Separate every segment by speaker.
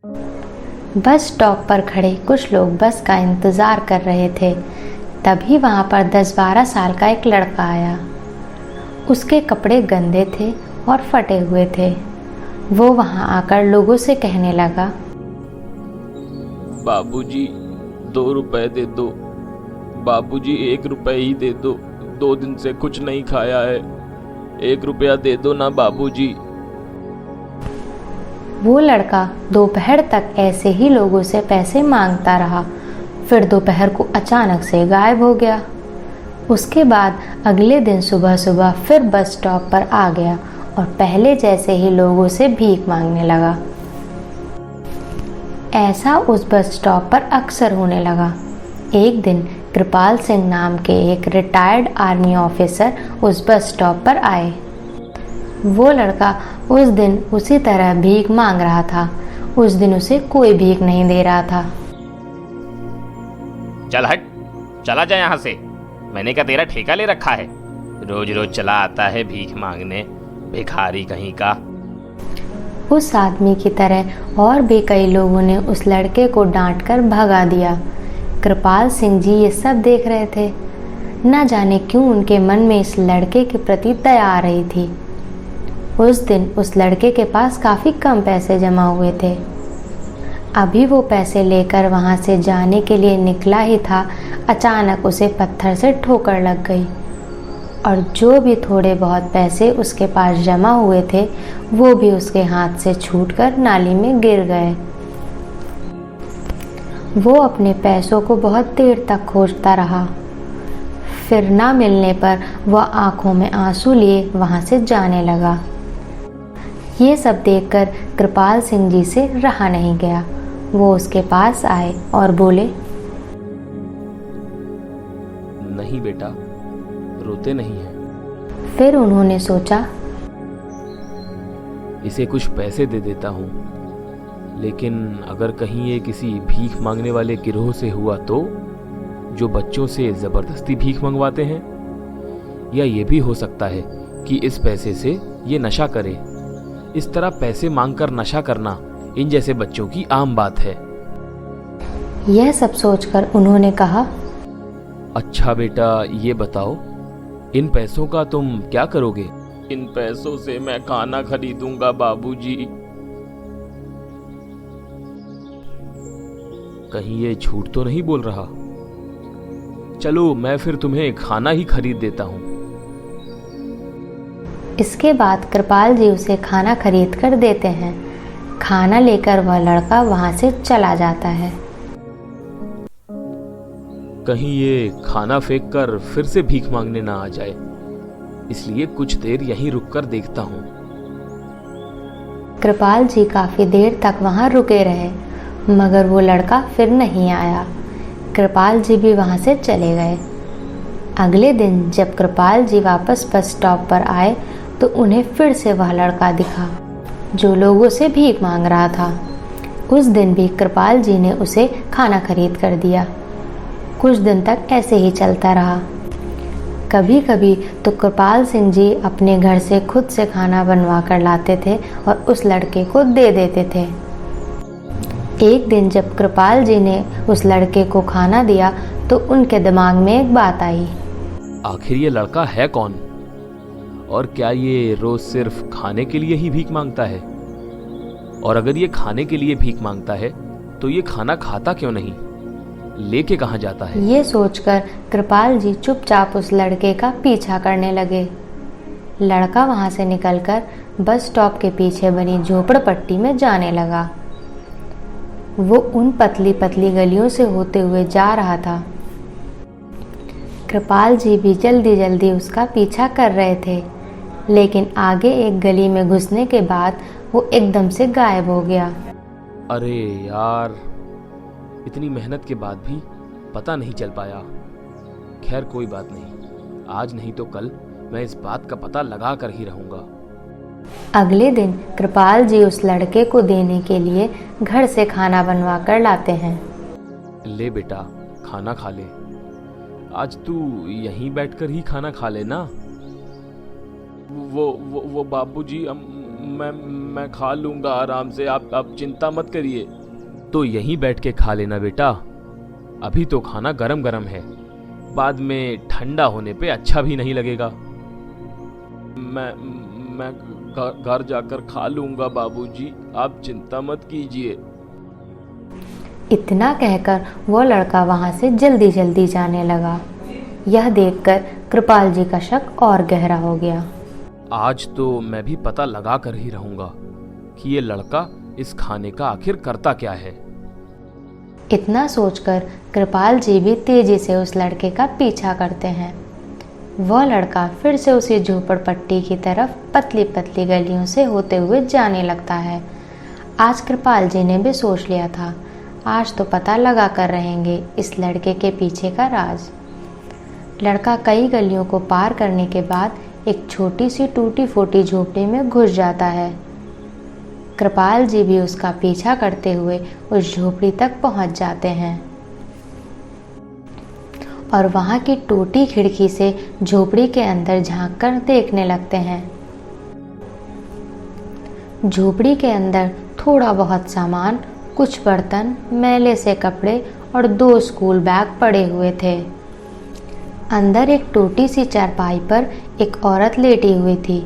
Speaker 1: Bus stop पर खड़े कुछ लोग बस का इंतज़ार कर रहे थे। तभी वहाँ पर 10-12 साल का एक लड़का आया। उसके कपड़े गंदे थे और फटे हुए थे। वो वहाँ आकर लोगों से कहने लगा,
Speaker 2: बाबूजी 2 रुपए दे दो। बाबूजी 1 रुपए ही दे दो। 2 दिन से कुछ नहीं खाया है। 1 रुपया दे दो ना बाबूजी।
Speaker 1: वो लड़का दोपहर तक ऐसे ही लोगों से पैसे मांगता रहा। फिर दोपहर को अचानक से गायब हो गया। उसके बाद अगले दिन सुबह सुबह फिर बस स्टॉप पर आ गया और पहले जैसे ही लोगों से भीख मांगने लगा। ऐसा उस बस स्टॉप पर अक्सर होने लगा। एक दिन कृपाल सिंह नाम के एक रिटायर्ड आर्मी ऑफिसर उस बस स्टॉप पर आए। वो लड़का उस दिन उसी तरह भीख मांग रहा था। उस दिन उसे कोई भीख नहीं दे रहा था।
Speaker 3: चल हट, चला जा यहाँ से। मैंने क्या तेरा ठेका ले रखा है? रोज रोज चला आता है भीख मांगने, भिखारी कहीं का।
Speaker 1: उस आदमी की तरह और भी कई लोगों ने उस लड़के को डांटकर भगा दिया। कृपाल सिंह जी ये सब देख रहे थे। न जाने क्यों उनके मन में इस लड़के के प्रति दया आ रही थी। उस दिन उस लड़के के पास काफ़ी कम पैसे जमा हुए थे। अभी वो पैसे लेकर वहाँ से जाने के लिए निकला ही था, अचानक उसे पत्थर से ठोकर लग गई और जो भी थोड़े बहुत पैसे उसके पास जमा हुए थे वो भी उसके हाथ से छूटकर नाली में गिर गए। वो अपने पैसों को बहुत देर तक खोजता रहा। फिर ना मिलने पर वह आंखों में आंसू लिए वहाँ से जाने लगा। ये सब देखकर कृपाल सिंह जी से रहा नहीं गया। वो उसके पास आए और बोले,
Speaker 2: नहीं बेटा, रोते नहीं है।
Speaker 1: फिर उन्होंने सोचा,
Speaker 2: इसे कुछ पैसे दे देता हूँ, लेकिन अगर कहीं ये किसी भीख मांगने वाले गिरोह से हुआ तो, जो बच्चों से जबरदस्ती भीख मंगवाते हैं, या ये भी हो सकता है कि इस पैसे से ये नशा करे। इस तरह पैसे मांगकर नशा करना इन जैसे बच्चों की आम बात है।
Speaker 1: यह सब सोचकर उन्होंने कहा,
Speaker 2: अच्छा बेटा, ये बताओ इन पैसों का तुम क्या करोगे? इन पैसों से मैं खाना खरीदूंगा बाबूजी। कहीं ये झूठ तो नहीं बोल रहा? चलो मैं फिर तुम्हें खाना ही खरीद देता हूँ।
Speaker 1: इसके बाद कृपाल जी उसे खाना खरीद कर देते हैं। खाना लेकर वह लड़का वहाँ से चला जाता है।
Speaker 2: कहीं ये खाना फेंक कर फिर से भीख मांगने ना आ जाए, इसलिए कुछ देर यहीं रुककर देखता हूँ।
Speaker 1: कृपाल जी काफ़ी देर तक वहाँ रुके रहे, मगर वो लड़का फिर नहीं आया। कृपाल जी भी वहाँ से चले गए। अगले दिन जब कृपाल जी वापस बस स्टॉप पर आए तो उन्हें फिर से वह लड़का दिखा जो लोगों से भीख मांग रहा था। उस दिन भी कृपाल जी ने उसे खाना खरीद कर दिया। कुछ दिन तक ऐसे ही चलता रहा। कभी कभी तो कृपाल सिंह जी अपने घर से खुद से खाना बनवा कर लाते थे और उस लड़के को दे देते थे। एक दिन जब कृपाल जी ने उस लड़के को खाना दिया तो उनके दिमाग में एक बात आई,
Speaker 2: आखिर ये लड़का है कौन? और क्या ये रोज सिर्फ खाने के लिए ही भीख मांगता है? और अगर ये खाने के लिए भीख मांगता है तो ये खाना खाता क्यों नहीं? लेके कहाँ जाता है?
Speaker 1: ये सोचकर कृपाल जी चुपचाप उस लड़के का पीछा करने लगे। लड़का वहाँ से निकलकर बस स्टॉप के पीछे बनी झोपड़पट्टी में जाने लगा। वो उन पतली पतली गलियों से होते हुए जा रहा था। कृपाल जी भी जल्दी जल्दी उसका पीछा कर रहे थे, लेकिन आगे एक गली में घुसने के बाद वो एकदम से गायब हो गया।
Speaker 2: अरे यार, इतनी मेहनत के बाद भी पता नहीं चल पाया। खैर कोई बात नहीं, आज नहीं तो कल मैं इस बात का पता लगा कर ही रहूंगा।
Speaker 1: अगले दिन कृपाल जी उस लड़के को देने के लिए घर से खाना बनवा कर लाते हैं।
Speaker 2: ले बेटा, खाना खा ले। आज तू यहीं बैठकर ही खाना खा लेना। वो बाबूजी, मैं खा लूँगा आराम से, आप चिंता मत करिए। तो यहीं बैठ के खा लेना बेटा, अभी तो खाना गरम गरम है, बाद में ठंडा होने पे अच्छा भी नहीं लगेगा। मैं घर जाकर खा लूँगा बाबूजी, आप चिंता मत कीजिए।
Speaker 1: इतना कहकर वो लड़का वहाँ से जल्दी जल्दी जाने लगा। यह देखकर कृपाल जी का शक और गहरा हो गया।
Speaker 2: आज तो मैं भी पता लगा कर ही रहूँगा कि ये लड़का इस खाने का आखिर करता क्या है।
Speaker 1: इतना सोचकर कृपाल जी भी तेजी से उस लड़के का पीछा करते हैं। वह लड़का फिर से उसी झोपड़पट्टी की तरफ पतली पतली गलियों से होते हुए जाने लगता है। आज कृपाल जी ने भी सोच लिया था, आज तो पता लगा कर रहेंगे इस लड़के के पीछे का राज। लड़का कई गलियों को पार करने के बाद एक छोटी सी टूटी फूटी झोपड़ी में घुस जाता है। कृपाल जी भी उसका पीछा करते हुए उस झोपड़ी तक पहुंच जाते हैं और वहां की टूटी खिड़की से झोपड़ी के अंदर झांककर देखने लगते हैं। झोपड़ी के अंदर थोड़ा बहुत सामान, कुछ बर्तन, मैले से कपड़े और 2 स्कूल बैग पड़े हुए थे। अंदर एक टूटी सी चारपाई पर एक औरत लेटी हुई थी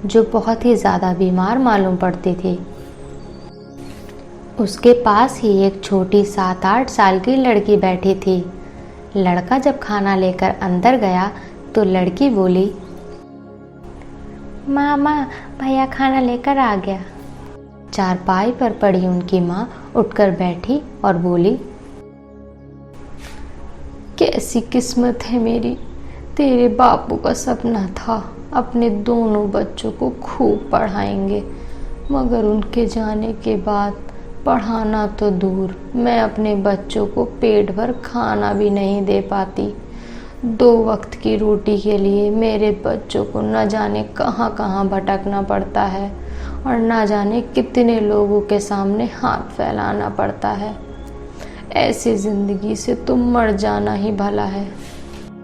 Speaker 1: जो बहुत ही ज़्यादा बीमार मालूम पड़ती थी। उसके पास ही एक छोटी 7-8 साल की लड़की बैठी थी। लड़का जब खाना लेकर अंदर गया तो लड़की बोली, मामा भैया खाना लेकर आ गया। चारपाई पर पड़ी उनकी माँ उठकर बैठी और बोली, कैसी किस्मत है मेरी, तेरे बापू का सपना था अपने दोनों बच्चों को खूब पढ़ाएंगे, मगर उनके जाने के बाद पढ़ाना तो दूर, मैं अपने बच्चों को पेट भर खाना भी नहीं दे पाती। 2 वक्त की रोटी के लिए मेरे बच्चों को न जाने कहाँ कहाँ भटकना पड़ता है और न जाने कितने लोगों के सामने हाथ फैलाना पड़ता है। ऐसी जिंदगी से तो मर जाना ही भला है।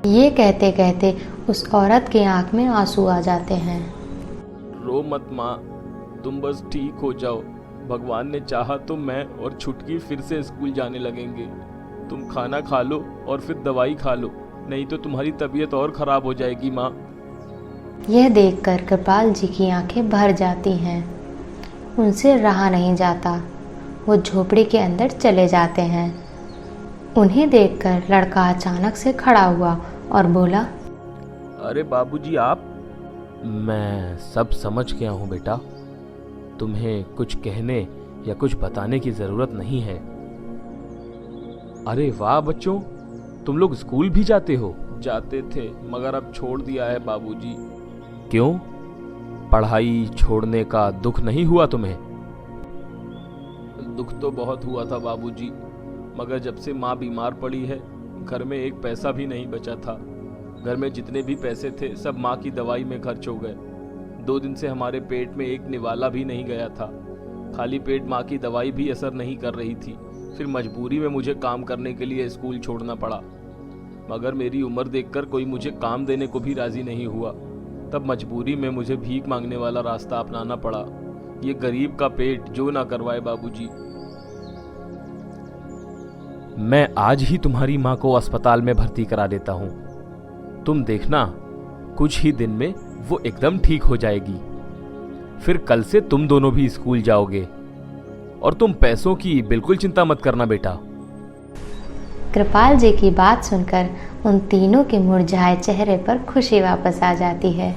Speaker 1: ये कहते कहते उस औरत की आंख में आंसू आ जाते हैं।
Speaker 2: रो मत माँ, तुम बस ठीक हो जाओ, भगवान ने चाहा तो मैं और छुटकी फिर से स्कूल जाने लगेंगे। तुम खाना खा लो और फिर दवाई खा लो, नहीं तो तुम्हारी तबीयत और खराब हो जाएगी माँ।
Speaker 1: यह देखकर कृपाल जी की आंखें भर जाती हैं। उनसे रहा नहीं जाता, वो झोपड़ी के अंदर चले जाते हैं। उन्हें देखकर लड़का अचानक से खड़ा हुआ और बोला,
Speaker 2: अरे बाबूजी आप। मैं सब समझ गया हूँ बेटा, तुम्हें कुछ कहने या कुछ बताने की जरूरत नहीं है। अरे वाह बच्चों, तुम लोग स्कूल भी जाते हो? जाते थे मगर अब छोड़ दिया है बाबूजी। क्यों? पढ़ाई छोड़ने का दुख नहीं हुआ तुम्हें? दुख तो बहुत हुआ था बाबूजी, मगर जब से माँ बीमार पड़ी है घर में एक पैसा भी नहीं बचा था। घर में जितने भी पैसे थे सब माँ की दवाई में खर्च हो गए। 2 दिन से हमारे पेट में एक निवाला भी नहीं गया था। खाली पेट माँ की दवाई भी असर नहीं कर रही थी। फिर मजबूरी में मुझे काम करने के लिए स्कूल छोड़ना पड़ा, मगर मेरी उम्र देखकर कोई मुझे काम देने को भी राजी नहीं हुआ। तब मजबूरी में मुझे भीख मांगने वाला रास्ता अपनाना पड़ा। ये गरीब का पेट जो ना करवाए बाबूजी। मैं आज ही तुम्हारी माँ को अस्पताल में भर्ती करा देता हूँ। तुम देखना कुछ ही दिन में वो एकदम ठीक हो जाएगी। फिर कल से तुम दोनों भी स्कूल जाओगे और तुम पैसों की बिल्कुल चिंता मत करना बेटा।
Speaker 1: कृपाल जी की बात सुनकर उन तीनों के मुरझाए चेहरे पर खुशी वापस आ जाती है।